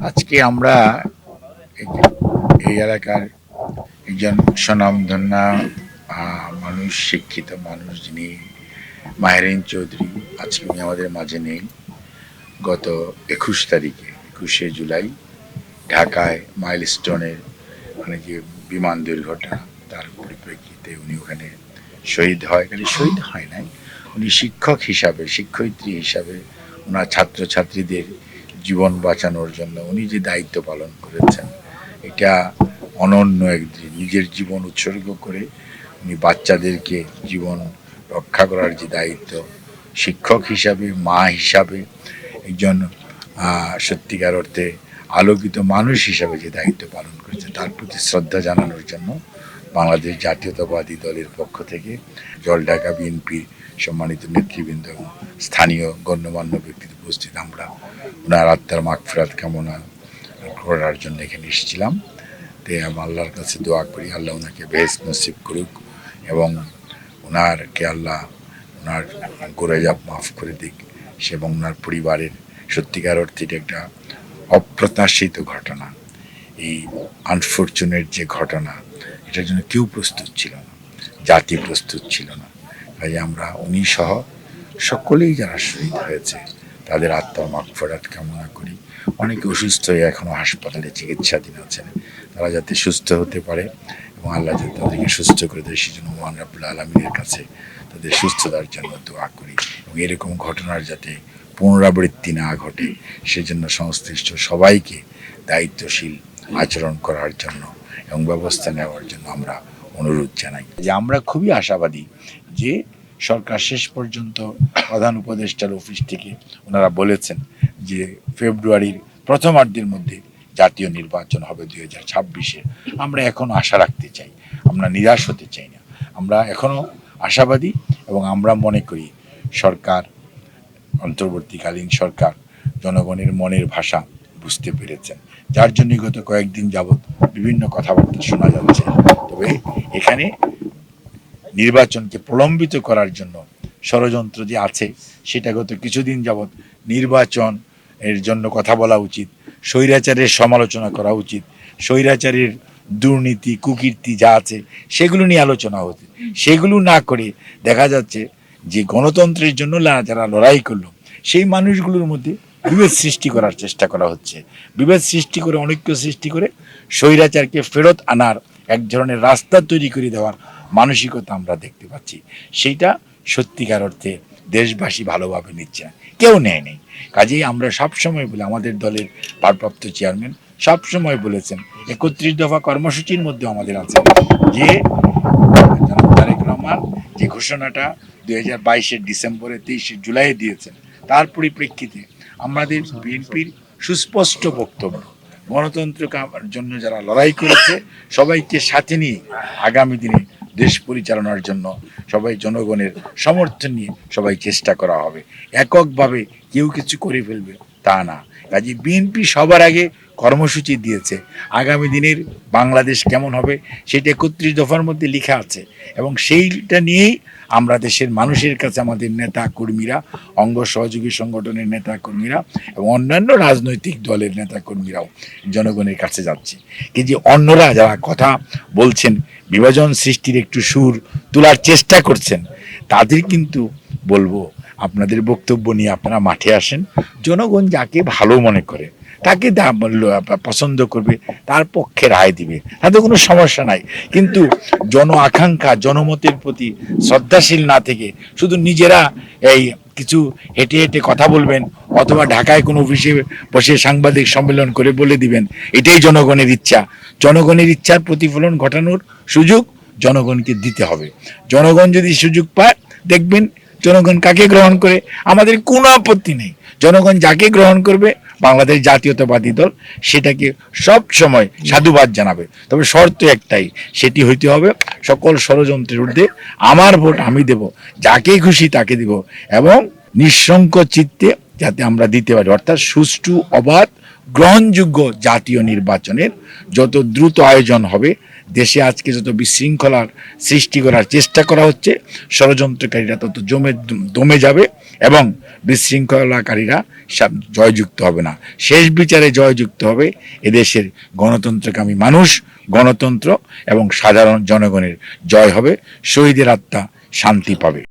আজকে আমরা এই এলাকার একজন স্বনামধন্য মানুষ, শিক্ষিত মানুষ, যিনি মাহেরিন চৌধুরী, আজকে উনি আমাদের মাঝে নেই। গত 21শে জুলাই ঢাকায় মাইলস্টোনের মানে যে বিমান দুর্ঘটনা, তার পরিপ্রেক্ষিতে উনি ওখানে শহীদ হয়। খালি শহীদ হয় নাই, উনি শিক্ষক হিসাবে, শিক্ষয়িত্রী হিসাবে ওনার ছাত্রছাত্রীদের জীবন বাঁচানোর জন্য উনি যে দায়িত্ব পালন করেছেন, এটা অনন্য। একদিন নিজের জীবন উৎসর্গ করে উনি বাচ্চাদেরকে জীবন রক্ষা করার যে দায়িত্ব, শিক্ষক হিসাবে, মা হিসাবে, একজন সত্যিকার অর্থে আলোকিত মানুষ হিসাবে যে দায়িত্ব পালন করেছে, তার প্রতি শ্রদ্ধা জানানোর জন্য বাংলাদেশ জাতীয়তাবাদী দলের পক্ষ থেকে জলঢাকা বিএনপির সম্মানিত নেতৃবৃন্দ এবং স্থানীয় গণ্যমান্য ব্যক্তির উপস্থিত আমরা ওনার আত্মার মাগফিরাত কামনা করার জন্য এখানে এসেছিলাম। তো আমি আল্লাহর কাছে দোয়া করি, আল্লাহ ওনাকে বেহেশত নসিব করুক এবং ওনারকে আল্লাহ ওনার গোরেজাব মাফ করে দিক, এবং ওনার পরিবারের সত্যিকার অর্থে এটা একটা অপ্রত্যাশিত ঘটনা। এই আনফর্চুনেট যে ঘটনা, এটার জন্য কেউ প্রস্তুত ছিল না, জাতি প্রস্তুত ছিল না। কাজে আমরা উনি সহ সকলেই যারা শহীদ হয়েছে তাদের আত্মার মাগফিরাত কামনা করি। অনেকে অসুস্থ হয়ে এখনও হাসপাতালে চিকিৎসাধীন আছেন, তারা যাতে সুস্থ হতে পারে এবং আল্লাহ যাতে তাদেরকে সুস্থ করে দেয়, সেই জন্য মহান রব্বুল আলামিনের কাছে তাদের সুস্থতার জন্য দোয়া করি। এবং এরকম ঘটনার যাতে পুনরাবৃত্তি না ঘটে, সেজন্য সংশ্লিষ্ট সবাইকে দায়িত্বশীল আচরণ করার জন্য এবং ব্যবস্থা নেওয়ার জন্য আমরা অনুরোধ জানাই। যে আমরা খুবই আশাবাদী যে সরকার শেষ পর্যন্ত প্রধান উপদেষ্টার অফিস থেকে ওনারা বলেছেন যে ফেব্রুয়ারির প্রথমার্ধের মধ্যে জাতীয় নির্বাচন হবে 2026-এ। আমরা এখনও আশা রাখতে চাই, আমরা নিরাশ হতে চাই না, আমরা এখনও আশাবাদী এবং আমরা মনে করি সরকার, অন্তর্বর্তীকালীন সরকার জনগণের মনের ভাষা বুঝতে পেরেছেন, যার জন্য গত কয়েকদিন যাবৎ বিভিন্ন কথাবার্তা শোনা যাচ্ছে। তবে এখানে নির্বাচনকে প্রলম্বিত করার জন্য ষড়যন্ত্র যে আছে, সেটা গত কিছুদিন যাবৎ নির্বাচন এর জন্য কথা বলা উচিত, স্বৈরাচারের সমালোচনা করা উচিত, স্বৈরাচারের দুর্নীতি কুকীর্তি যা আছে সেগুলো নিয়ে আলোচনা হচ্ছে। সেগুলো না করে দেখা যাচ্ছে যে গণতন্ত্রের জন্য যারা লড়াই করলো সেই মানুষগুলোর মধ্যে বিভেদ সৃষ্টি করার চেষ্টা করা হচ্ছে। বিভেদ সৃষ্টি করে, অনৈক্য সৃষ্টি করে স্বৈরাচারকে ফেরত আনার এক ধরনের রাস্তা তৈরি করে দেওয়ার মানসিকতা আমরা দেখতে পাচ্ছি। সেইটা সত্যিকার অর্থে দেশবাসী ভালোভাবে নিচ্ছে না, কেউ নেয় নেই। কাজেই আমরা সবসময় বলি, আমাদের দলের ভারপ্রাপ্ত চেয়ারম্যান সবসময় বলেছেন, 31 দফা কর্মসূচির মধ্যে আমাদের আছে যে তারেক রহমান যে ঘোষণাটা 2022-এর ডিসেম্বরে 23শে জুলাই দিয়েছেন, তার পরিপ্রেক্ষিতে আমাদের বিএনপির সুস্পষ্ট বক্তব্য, গণতন্ত্রের জন্য যারা লড়াই করেছে সবাইকে সাথে নিয়ে আগামী দিনে দেশ পরিচালনার জন্য সবাই জনগণের সমর্থন নিয়ে সবাই চেষ্টা করা হবে। এককভাবে কেউ কিছু করে ফেলবে তা না। কাজে বিএনপি সবার আগে কর্মসূচি দিয়েছে, আগামী দিনের বাংলাদেশ কেমন হবে সেটা 31 দফার মধ্যে লেখা আছে, এবং সেইটা নিয়েই আমরা দেশের মানুষের কাছে আমাদের নেতা কর্মীরা, অঙ্গ সহযোগী সংগঠনের নেতা কর্মীরা এবং অন্যান্য রাজনৈতিক দলের নেতা কর্মীরাও জনগণের কাছে যাচ্ছে। কিন্তু অন্যরা যারা কথা বলছেন, বিভাজন সৃষ্টির একটু সুর তোলার চেষ্টা করছেন, তাদের কিন্তু বলবো, আপনাদের বক্তব্য নিয়ে আপনারা মাঠে আসেন, জনগণ যাকে ভালো মনে করে, তাকে পছন্দ করবে, তার পক্ষে রায় দিবে, তাতে কোনো সমস্যা নাই। কিন্তু জন আকাঙ্ক্ষা, জনমতের প্রতি শ্রদ্ধাশীল না থেকে শুধু নিজেরা এই কিছু হেঁটে হেঁটে কথা বলবেন অথবা ঢাকায় কোনো অফিসে বসে সাংবাদিক সম্মেলন করে বলে দিবেন, এটাই জনগণের ইচ্ছা। জনগণের ইচ্ছার প্রতিফলন ঘটানোর সুযোগ জনগণকে দিতে হবে। জনগণ যদি সুযোগ পায়, দেখবেন জনগণ কাকে গ্রহণ করে, আমাদের কোনো আপত্তি নেই। জনগণ যাকে গ্রহণ করবে, বাংলাদেশ জাতীয়তাবাদী দল সেটাকে সব সময় সাধুবাদ জানাবে। তবে শর্ত একটাই, সেটি হইতে হবে সকল ষড়যন্ত্রের ঊর্ধ্বে আমার ভোট আমি দেব, যাকে খুশি তাকে দেব, এবং নিঃসংক চিত্তে যাতে আমরা দিতে পারি। অর্থাৎ সুষ্ঠু, অবাধ, গ্রহণযোগ্য জাতীয় নির্বাচনের যত দ্রুত আয়োজন হবে। দেশে আজকে যত বিশৃঙ্খলার সৃষ্টি করার চেষ্টা করা হচ্ছে, ষড়যন্ত্রকারীরা তত দমে যাবে এবং বিশৃঙ্খলাকারীরা জয়যুক্ত হবে না। শেষ বিচারে জয়যুক্ত হবে এদেশের গণতন্ত্রকামী মানুষ, গণতন্ত্র এবং সাধারণ জনগণের জয় হবে। শহীদের আত্মা শান্তি পাবে।